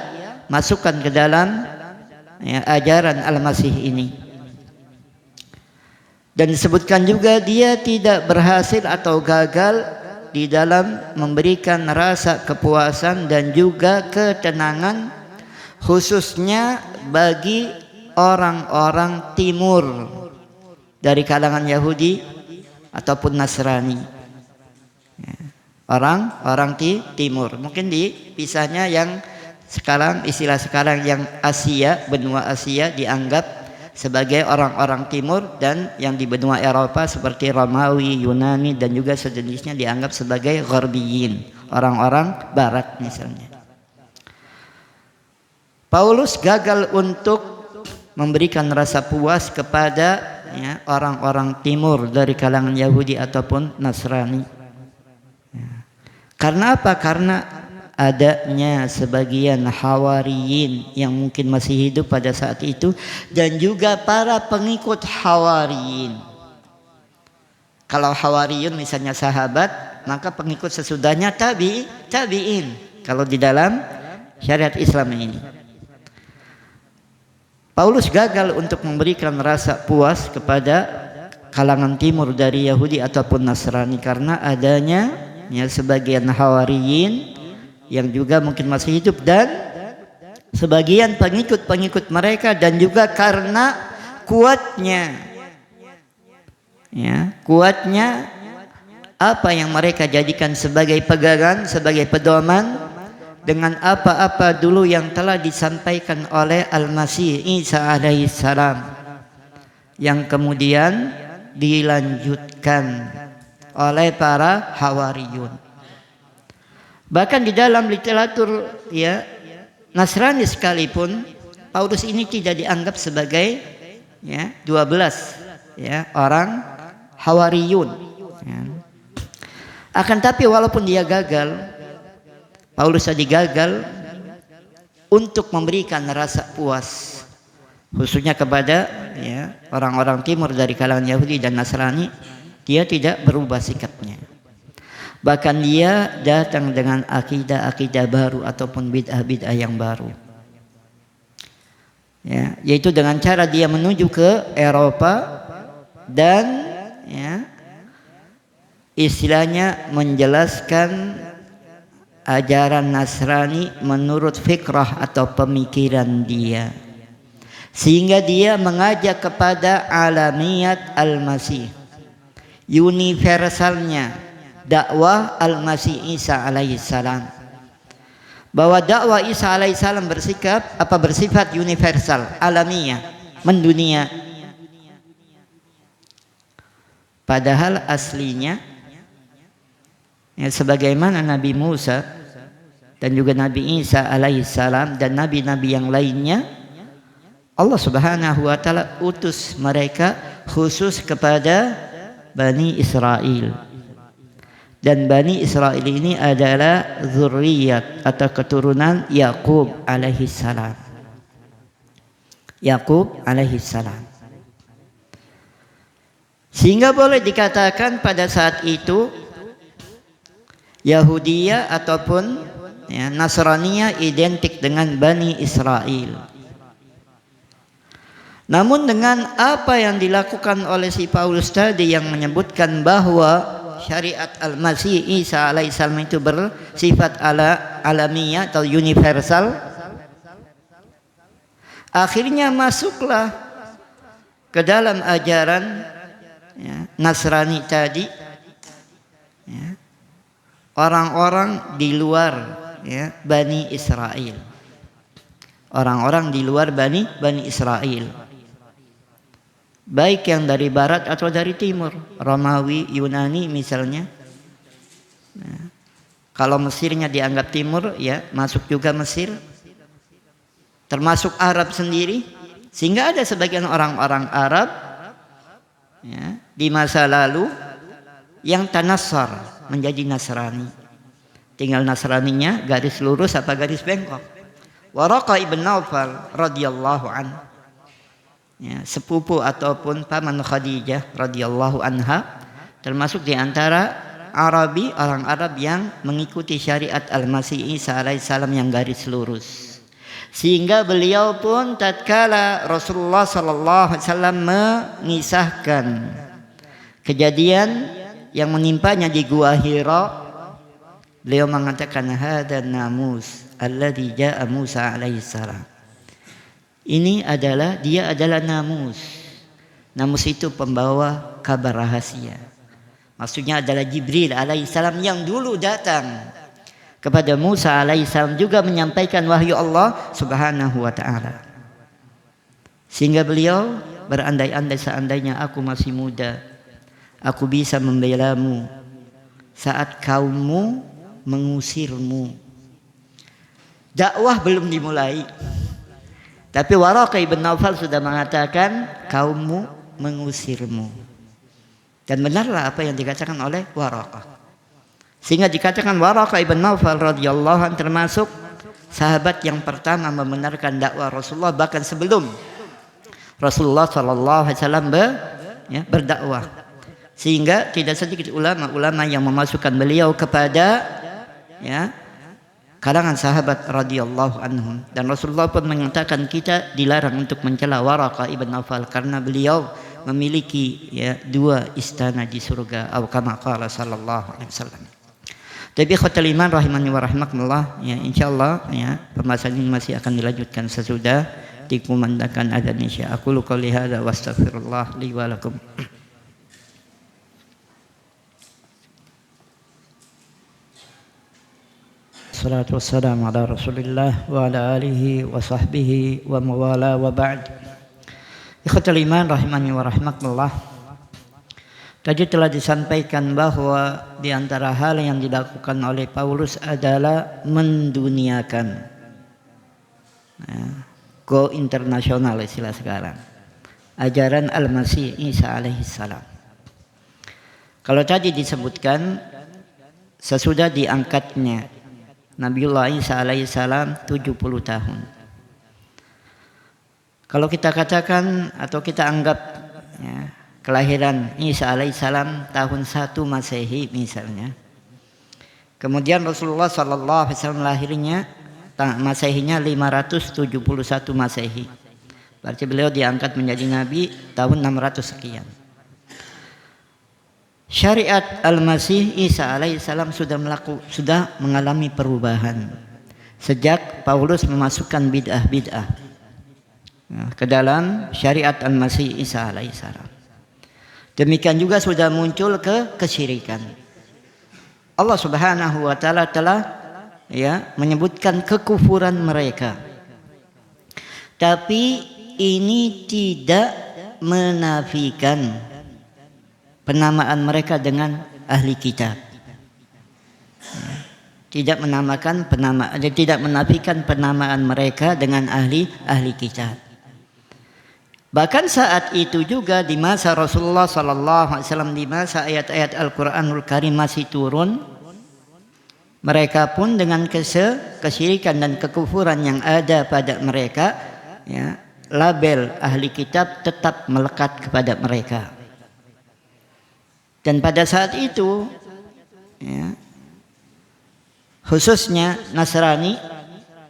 masukkan ke dalam ya, ajaran Al-Masih ini. Dan disebutkan juga dia tidak berhasil atau gagal di dalam memberikan rasa kepuasan dan juga ketenangan khususnya bagi orang-orang timur dari kalangan Yahudi ataupun Nasrani. Orang-orang timur, mungkin dipisahnya yang sekarang, istilah sekarang yang Asia, benua Asia dianggap sebagai orang-orang timur, dan yang di benua Eropa seperti Romawi, Yunani dan juga sejenisnya dianggap sebagai Gharbiyin, orang-orang barat misalnya. Paulus gagal untuk memberikan rasa puas kepada ya, orang-orang timur dari kalangan Yahudi ataupun Nasrani. Ya. Karena apa? Karena adanya sebagian hawariyin yang mungkin masih hidup pada saat itu, dan juga para pengikut hawariyin. Kalau hawariyun misalnya sahabat, maka pengikut sesudahnya tabi'in. Kalau di dalam syariat Islam ini, Paulus gagal untuk memberikan rasa puas kepada kalangan timur dari Yahudi ataupun Nasrani karena adanya ya, sebagian hawariyin yang juga mungkin masih hidup dan sebagian pengikut-pengikut mereka, dan juga karena kuatnya apa yang mereka jadikan sebagai pegangan, sebagai pedoman dengan apa-apa dulu yang telah disampaikan oleh Al-Masih Isa alaihissalam, yang kemudian dilanjutkan oleh para hawariyun. Bahkan di dalam literatur ya, Nasrani sekalipun, Paulus ini tidak dianggap sebagai ya, 12 ya orang Hawariyun. Ya. Akan tapi walaupun dia gagal, Paulus tadi gagal untuk memberikan rasa puas, khususnya kepada ya, orang-orang timur dari kalangan Yahudi dan Nasrani, dia tidak berubah sikapnya. Bahkan dia datang dengan akidah-akidah baru ataupun bid'ah-bid'ah yang baru. Ya, yaitu dengan cara dia menuju ke Eropa dan ya, istilahnya menjelaskan ajaran Nasrani menurut fikrah atau pemikiran dia, sehingga dia mengajak kepada alamiyat al-Masih, universalnya dakwah al-Masih Isa alaihissalam, bahwa dakwah Isa alaihissalam bersifat universal, alamiah, mendunia. Padahal aslinya ya, sebagaimana Nabi Musa dan juga Nabi Isa alaihissalam dan nabi-nabi yang lainnya, Allah Subhanahu wa taala utus mereka khusus kepada Bani Israel. Dan Bani Israel ini adalah zurriyat atau keturunan Yakub alaihissalam. Yakub alaihissalam. Sehingga boleh dikatakan pada saat itu Yahudiyah ataupun ya, Nasraniyah identik dengan Bani Israel. Namun dengan apa yang dilakukan oleh si Paulus tadi yang menyebutkan bahwa syariat al-Masih Isa alaihissalam itu bersifat alamiah atau universal, akhirnya masuklah ke dalam ajaran ya, Nasrani tadi ya, orang-orang di luar ya, Bani Israel, orang-orang di luar Bani Israel, baik yang dari barat atau dari timur, Romawi, Yunani misalnya. Nah, kalau Mesirnya dianggap timur, ya masuk juga Mesir, termasuk Arab sendiri, sehingga ada sebagian orang-orang Arab ya, di masa lalu yang tanassar menjadi Nasrani. Tinggal Nasraninya garis lurus apa garis bengkok. Waraqah ibn Naufal radhiyallahu anhu, ya, sepupu ataupun paman Khadijah radhiyallahu anha, termasuk di antara Arabi, orang Arab yang mengikuti syariat al-Masih Isa alaihissalam yang garis lurus. Sehingga beliau pun tatkala Rasulullah sallallahu alaihi wasallam mengisahkan kejadian yang menimpanya di Gua Hira, beliau mengatakan hadan namus alladzi jaa Musa alaihissalam. Dia adalah namus. Namus itu pembawa kabar rahasia. Maksudnya adalah Jibril alaihissalam yang dulu datang kepada Musa alaihissalam juga menyampaikan wahyu Allah subhanahu wa ta'ala. Sehingga beliau berandai-andai seandainya aku masih muda, aku bisa membelamu saat kaummu mengusirmu. Dakwah belum dimulai, tapi Waraqah ibn Naufal sudah mengatakan kaummu mengusirmu. Dan benarlah apa yang dikatakan oleh Waraqah. Sehingga dikatakan Waraqah ibn Naufal radhiyallahu anhu termasuk sahabat yang pertama membenarkan dakwah Rasulullah, bahkan sebelum Rasulullah sallallahu alaihi wasallam berdakwah. Sehingga tidak sedikit ulama-ulama yang memasukkan beliau kepada ya, kalangan sahabat radhiyallahu anhum. Dan Rasulullah pun mengatakan kita dilarang untuk mencela Waraqah ibn Naufal karena beliau memiliki ya, 2 istana di surga, atau kama qala sallallahu alaihi wasallam. Tapi khotul iman rahimani wa rahmakumullah, ya insyaallah ya pembahasan ini masih akan dilanjutkan sesudah dikumandangkan adzan isya. Aku qouli hadza wa astaghfirullah li wa lakum. Salatu wassalamu ala Rasulillah wa ala alihi wa sahbihi wa mawala wa ba'd. Ikhwatul iman rahimani wa rahmakumullah. Tadi telah disampaikan bahwa di antara hal yang dilakukan oleh Paulus adalah menduniakan. Go internasional istilah sekarang. ajaran Al-Masih Isa alaihissalam. Kalau tadi disebutkan sesudah diangkatnya Nabiullah Isa alaihissalam 70 tahun. Kalau kita katakan atau kita anggap ya, kelahiran Isa alaihissalam tahun 1 Masehi misalnya. Kemudian Rasulullah sallallahu alaihi wasallam lahirnya Masehinya 571 Masehi. Berarti beliau diangkat menjadi nabi tahun 600 sekian. Syariat Al-Masih Isa alaihissalam sudah mengalami perubahan sejak Paulus memasukkan bid'ah-bid'ah ke dalam syariat Al-Masih Isa alaihissalam. Demikian juga sudah muncul kesyirikan. Allah Subhanahu wa taala telah menyebutkan kekufuran mereka. Tapi ini tidak menafikan penamaan mereka dengan ahli kitab. Tidak menafikan penamaan mereka dengan ahli kitab. Bahkan saat itu juga di masa Rasulullah sallallahu alaihi wasallam, di masa ayat-ayat Al-Qur'anul Karim masih turun, mereka pun dengan kesyirikan dan kekufuran yang ada pada mereka, ya, label ahli kitab tetap melekat kepada mereka. Dan pada saat itu, ya, khususnya Nasrani,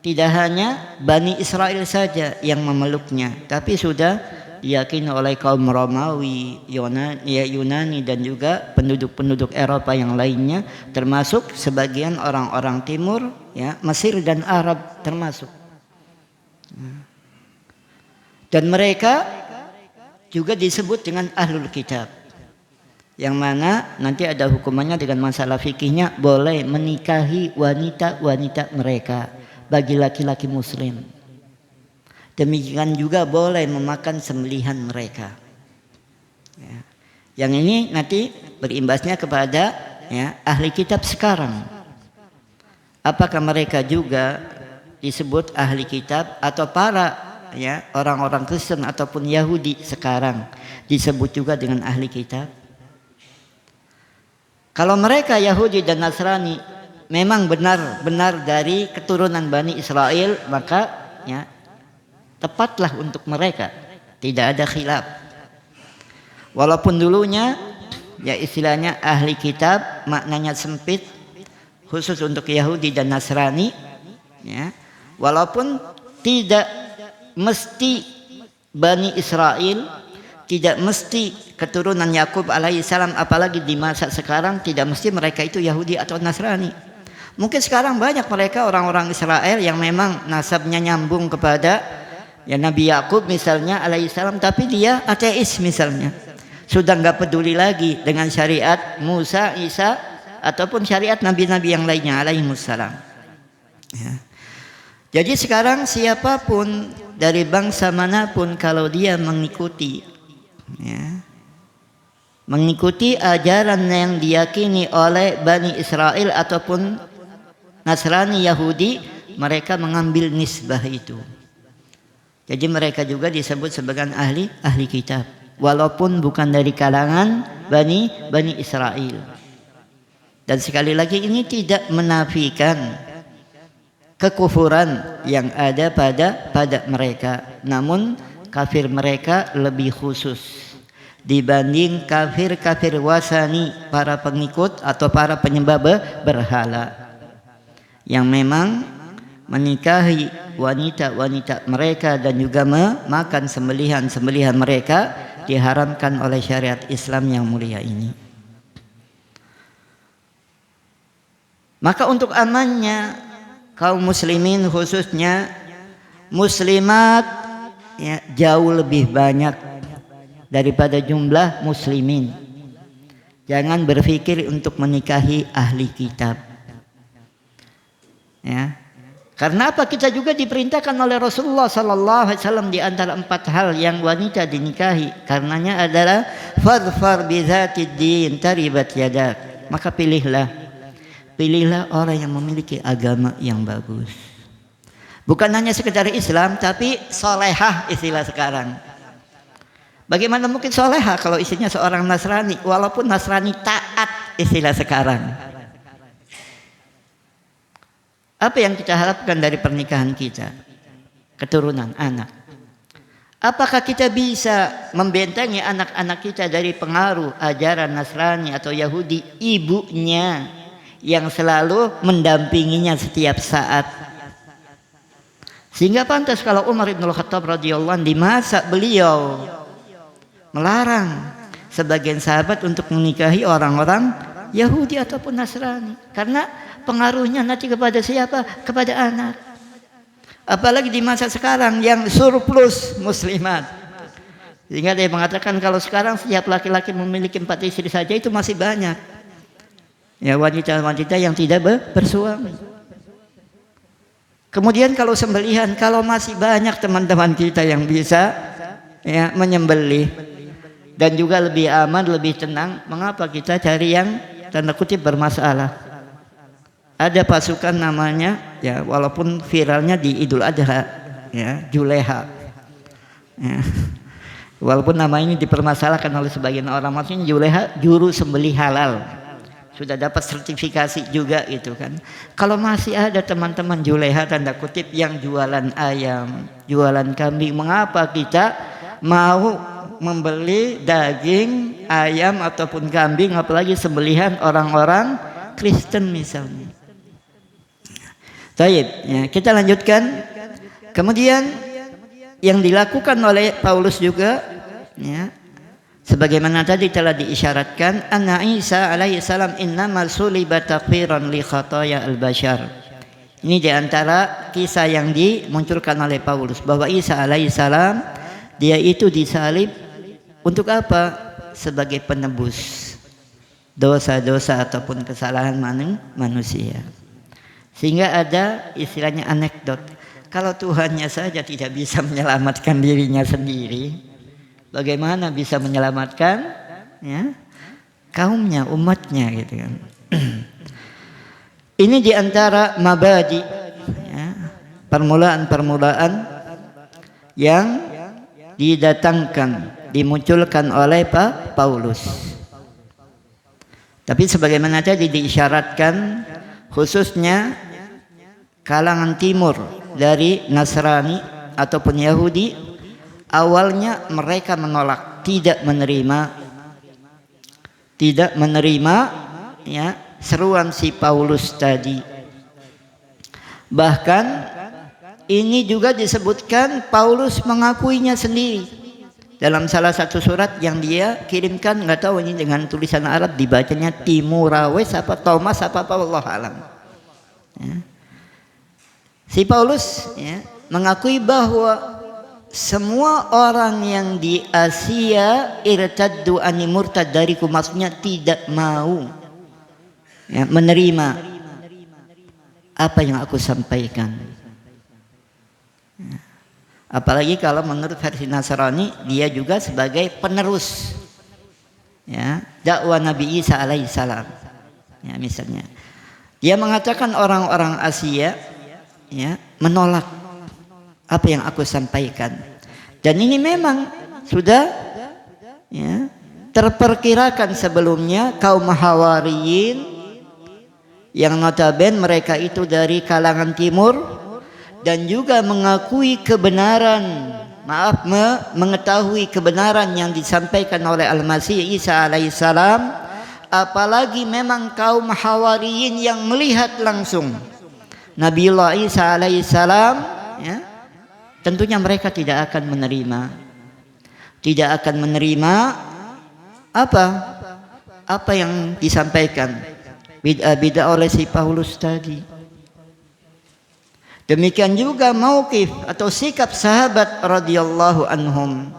tidak hanya Bani Israel saja yang memeluknya, tapi sudah diyakini oleh kaum Romawi, Yunani dan juga penduduk-penduduk Eropa yang lainnya, termasuk sebagian orang-orang timur, ya, Mesir dan Arab termasuk. Dan mereka juga disebut dengan ahlul kitab, yang mana nanti ada hukumannya dengan masalah fikihnya, boleh menikahi wanita-wanita mereka bagi laki-laki muslim. Demikian juga boleh memakan sembelihan mereka. Ya. Yang ini nanti berimbasnya kepada, ya, ahli kitab sekarang. Apakah mereka juga disebut ahli kitab atau para, ya, orang-orang Kristen ataupun Yahudi sekarang disebut juga dengan ahli kitab? Kalau mereka Yahudi dan Nasrani memang benar-benar dari keturunan Bani Israel, maka, ya, tepatlah untuk mereka, tidak ada khilaf. Walaupun dulunya, ya, istilahnya ahli kitab maknanya sempit, khusus untuk Yahudi dan Nasrani, ya. Walaupun tidak mesti Bani Israel, tidak mesti keturunan Yakub alaihissalam, apalagi di masa sekarang tidak mesti mereka itu Yahudi atau Nasrani. Mungkin sekarang banyak mereka orang-orang Israel yang memang nasabnya nyambung kepada, ya, Nabi Yakub misalnya alaihissalam, tapi dia ateis misalnya, sudah nggak peduli lagi dengan syariat Musa, Isa ataupun syariat nabi-nabi yang lainnya alaihissalam. Ya. Jadi sekarang siapapun dari bangsa manapun, kalau dia mengikuti, ya, mengikuti ajaran yang diyakini oleh Bani Israel ataupun Nasrani Yahudi, mereka mengambil nisbah itu. Jadi mereka juga disebut sebagai ahli kitab, walaupun bukan dari kalangan Bani Israel. Dan sekali lagi ini tidak menafikan kekufuran yang ada pada mereka, namun kafir mereka lebih khusus dibanding kafir wasani, para pengikut atau para penyembah berhala yang memang menikahi wanita-wanita mereka dan juga memakan sembelihan mereka, diharamkan oleh syariat Islam yang mulia ini. Maka untuk amannya kaum muslimin, khususnya muslimat, ya, jauh lebih banyak daripada jumlah muslimin. Jangan berpikir untuk menikahi ahli kitab, ya. Karena apa? Kita juga diperintahkan oleh Rasulullah sallallahu alaihi wasallam di antara 4 hal yang wanita dinikahi, karenanya adalah fadfar bizatid din taribat yadak. Maka pilihlah orang yang memiliki agama yang bagus. Bukan hanya sekedar Islam, tapi solehah istilah sekarang. Bagaimana mungkin soleha kalau istrinya seorang Nasrani, walaupun Nasrani taat istilah sekarang. Apa yang kita harapkan dari pernikahan kita? Keturunan, anak. Apakah kita bisa membentengi anak-anak kita dari pengaruh ajaran Nasrani atau Yahudi, ibunya yang selalu mendampinginya setiap saat? Sehingga pantas kalau Umar bin Khattab radhiyallahu anhu di masa beliau melarang sebagian sahabat untuk menikahi orang-orang Yahudi ataupun Nasrani, karena pengaruhnya nanti kepada siapa? Kepada anak. Apalagi di masa sekarang yang surplus muslimat. Sehingga dia mengatakan kalau sekarang setiap laki-laki memiliki 4 istri saja itu masih banyak. Ya, wanita-wanita yang tidak bersuami. Kemudian kalau sembelihan, kalau masih banyak teman-teman kita yang bisa ya menyembelih dan juga lebih aman, lebih tenang, mengapa kita cari yang tanda kutip bermasalah? Ada pasukan namanya ya, walaupun viralnya di Idul Adha ya, Juleha ya. Walaupun nama ini dipermasalahkan oleh sebagian orang, maksudnya Juleha juru sembelih halal, sudah dapat sertifikasi juga itu kan. Kalau masih ada teman-teman Juleha tanda kutip yang jualan ayam, jualan kambing, mengapa kita mau membeli daging ayam ataupun kambing, apalagi sembelihan orang-orang Kristen misalnya. Baik, ya, kita lanjutkan. Kemudian yang dilakukan oleh Paulus juga, ya, sebagaimana tadi telah diisyaratkan, anna Isa alaihi salam innamal suliba takfiran li khataya al-bashar. Ini diantara kisah yang dimunculkan oleh Paulus, bahwa Isa alaihi salam dia itu disalib untuk apa? Sebagai penebus dosa-dosa ataupun kesalahan manusia. Sehingga ada istilahnya anekdot, kalau Tuhannya saja tidak bisa menyelamatkan dirinya sendiri, bagaimana bisa menyelamatkan ya kaumnya, umatnya gitu kan. Ini diantara mabadi ya, permulaan-permulaan yang didatangkan, dimunculkan oleh Pak Paulus. Tapi sebagaimana tadi diisyaratkan, khususnya kalangan timur dari Nasrani ataupun Yahudi, awalnya mereka menolak, tidak menerima ya seruan si Paulus tadi. Bahkan ini juga disebutkan Paulus mengakuinya sendiri dalam salah satu surat yang dia kirimkan, nggak tahu ini dengan tulisan Arab dibacanya Timurawes apa Thomas apa Allah alam. Ya. Si Paulus ya, mengakui bahwa semua orang yang di Asia irtaddu ani murtad dariku, maksudnya tidak mau ya, menerima apa yang aku sampaikan. Ya. Apalagi kalau menurut versi Nasrani dia juga sebagai penerus ya, dakwah Nabi Isa alaihissalam. Ya, misalnya dia mengatakan orang-orang Asia ya menolak apa yang aku sampaikan, dan ini memang sudah ya terperkirakan sebelumnya kaum Hawariyin yang notabene mereka itu dari kalangan timur dan juga mengakui kebenaran, mengetahui kebenaran yang disampaikan oleh Al-Masih Isa alaihissalam, apalagi memang kaum Hawariyin yang melihat langsung Nabiullah Isa alaihissalam ya, tentunya mereka tidak akan menerima apa yang disampaikan bid'ah oleh si Paulus tadi. Demikian juga mauqif atau sikap sahabat radhiyallahu anhum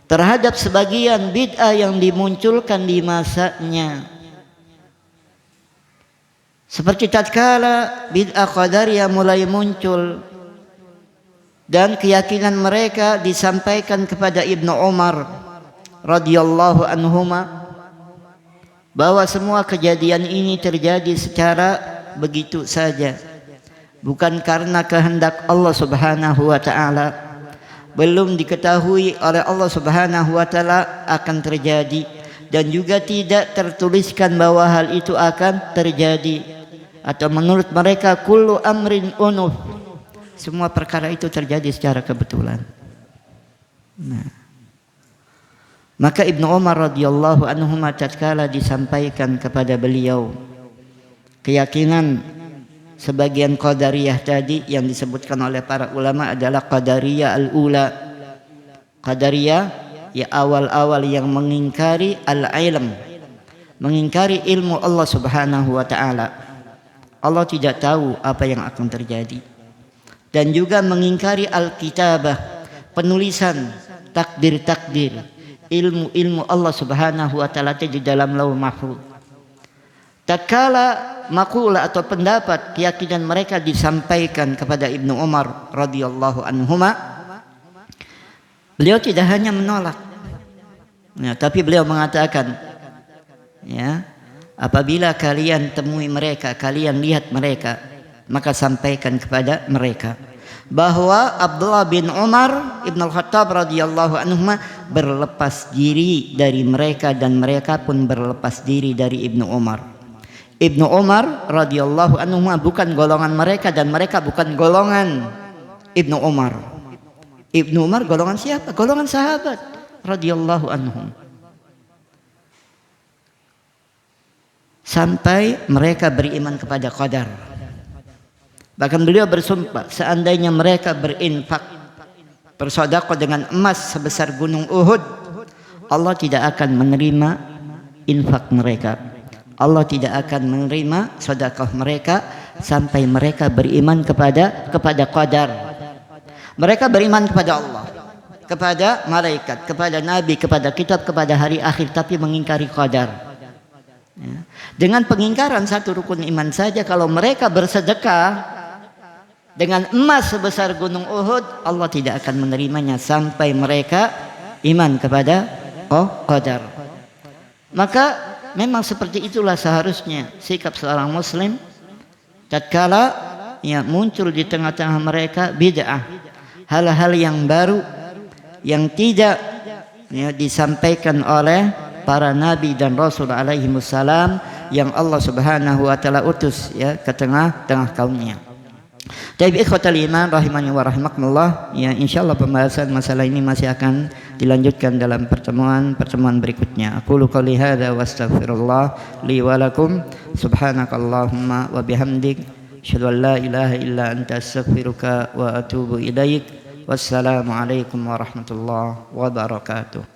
terhadap sebagian bid'ah yang dimunculkan di masanya. Seperti tatkala bid'ah qadariyah mulai muncul dan keyakinan mereka disampaikan kepada Ibnu Umar radhiyallahu anhuma bahwa semua kejadian ini terjadi secara begitu saja, bukan karena kehendak Allah Subhanahu wa taala, belum diketahui oleh Allah Subhanahu wa taala akan terjadi, dan juga tidak tertuliskan bahwa hal itu akan terjadi, atau menurut mereka kullu amrin unuf, semua perkara itu terjadi secara kebetulan. Nah, maka Ibnu Umar radhiyallahu anhu tatkala disampaikan kepada beliau keyakinan sebagian qadariyah tadi yang disebutkan oleh para ulama adalah qadariyah al-ula. Qadariyah ya awal-awal yang mengingkari al-ilm, mengingkari ilmu Allah Subhanahu wa taala. Allah tidak tahu apa yang akan terjadi. Dan juga mengingkari al-kitabah, penulisan, takdir-takdir, ilmu-ilmu Allah Subhanahu wa taala di dalam Lauh Mahfuz. Tatkala makulah atau pendapat keyakinan mereka disampaikan kepada Ibnu Umar radhiyallahu anhuma, beliau tidak hanya menolak, ya, tapi beliau mengatakan, ya, apabila kalian temui mereka, kalian lihat mereka, maka sampaikan kepada mereka bahwa Abdullah bin Umar Ibn al-Khattab radhiyallahu anhuma berlepas diri dari mereka, dan mereka pun berlepas diri dari Ibnu Umar. Ibnu Umar radhiyallahu anhu bukan golongan mereka, dan mereka bukan golongan Ibnu Umar. Ibnu Umar golongan siapa? Golongan sahabat radhiyallahu anhum. Sampai mereka beriman kepada qadar. Bahkan beliau bersumpah, seandainya mereka berinfak, bersedekah dengan emas sebesar gunung Uhud, Allah tidak akan menerima infak mereka. Allah tidak akan menerima sedekah mereka sampai mereka beriman kepada qadar. Mereka beriman kepada Allah, kepada malaikat, kepada nabi, kepada kitab, kepada hari akhir, tapi mengingkari qadar. Ya. Dengan pengingkaran satu rukun iman saja, kalau mereka bersedekah dengan emas sebesar gunung Uhud, Allah tidak akan menerimanya sampai mereka iman kepada qadar. Maka memang seperti itulah seharusnya sikap seorang muslim tatkala ya muncul di tengah-tengah mereka bid'ah, hal-hal yang baru yang tidak ya, disampaikan oleh para nabi dan rasul alaihi wassalam yang Allah Subhanahu wa taala utus ya ke tengah-tengah kaumnya. Tapi ikhwatal iman rahimani wa rahimakumullah, ya insyaallah pembahasan masalah ini masih akan dilanjutkan dalam pertemuan berikutnya. Aqulu qouli hadza wa astaghfirullah li wa lakum, subhanakallahumma wa bihamdik, asyhadu an la ilaha illa anta astaghfiruka wa atubu ilaik. Wassalamu alaikum warahmatullahi wabarakatuh.